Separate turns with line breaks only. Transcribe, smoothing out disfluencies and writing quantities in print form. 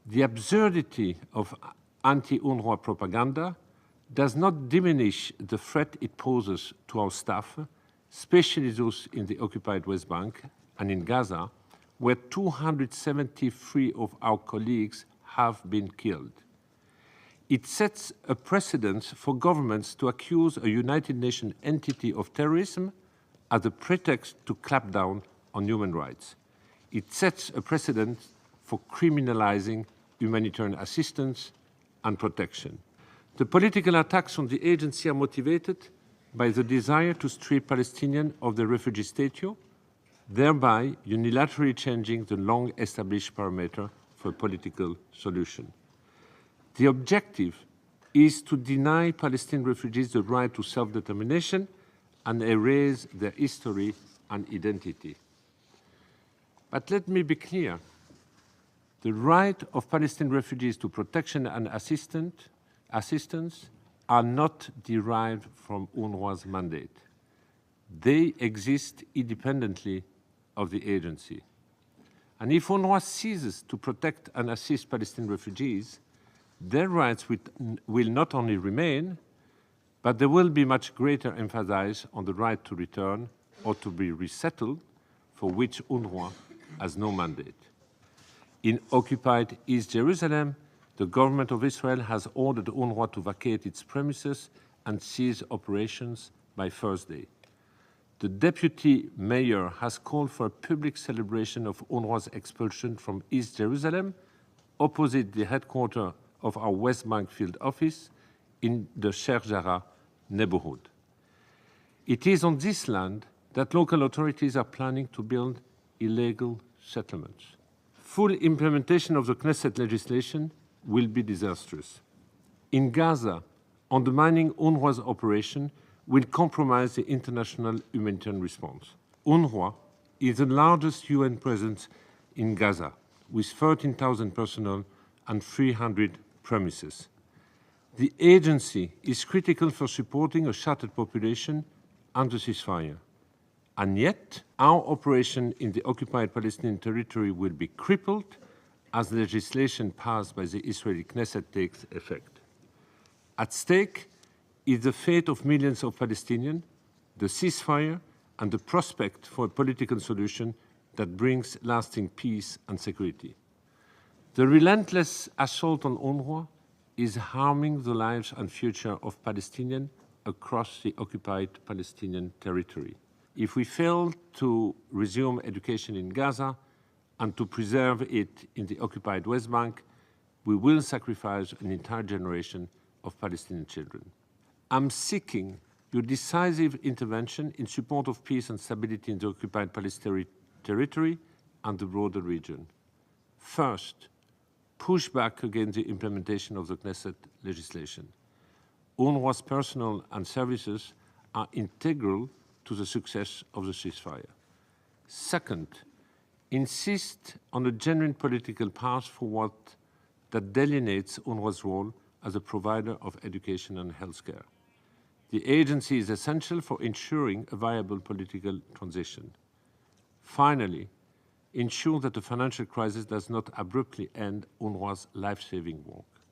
The absurdity of anti-UNRWA propaganda does not diminish the threat it poses to our staff, especially those in the occupied West Bank and in Gaza, where 273 of our colleagues have been killed. It sets a precedent for governments to accuse a United Nations entity of terrorism as a pretext to clamp down on human rights. It sets a precedent for criminalizing humanitarian assistance and protection. The political attacks on the agency are motivated by the desire to strip Palestinians of their refugee status, thereby unilaterally changing the long-established parameter for a political solution. The objective is to deny Palestinian refugees the right to self-determination and erase their history and identity. But let me be clear. The right of Palestinian refugees to protection and assistance are not derived from UNRWA's mandate. They exist independently of the agency. And if UNRWA ceases to protect and assist Palestinian refugees, their rights will not only remain, but there will be much greater emphasis on the right to return or to be resettled, for which UNRWA has no mandate. In occupied East Jerusalem, the government of Israel has ordered UNRWA to vacate its premises and cease operations by Thursday. The deputy mayor has called for a public celebration of UNRWA's expulsion from East Jerusalem, opposite the headquarters of our West Bank field office in the Sheikh Jarrah neighborhood. It is on this land that local authorities are planning to build illegal settlements. Full implementation of the Knesset legislation will be disastrous. In Gaza, undermining UNRWA's operation will compromise the international humanitarian response. UNRWA is the largest UN presence in Gaza, with 13,000 personnel and 300 premises. The agency is critical for supporting a shattered population and the ceasefire. And yet, our operation in the occupied Palestinian territory will be crippled as legislation passed by the Israeli Knesset takes effect. At stake is the fate of millions of Palestinians, the ceasefire, and the prospect for a political solution that brings lasting peace and security. The relentless assault on UNRWA is harming the lives and future of Palestinians across the occupied Palestinian territory. If we fail to resume education in Gaza and to preserve it in the occupied West Bank, we will sacrifice an entire generation of Palestinian children. I'm seeking your decisive intervention in support of peace and stability in the occupied Palestinian territory and the broader region. First, push back against the implementation of the Knesset legislation. UNRWA's personnel and services are integral to the success of the ceasefire. Second, insist on a genuine political path forward that delineates UNRWA's role as a provider of education and healthcare. The agency is essential for ensuring a viable political transition. Finally, ensure that the financial crisis does not abruptly end UNRWA's life-saving work.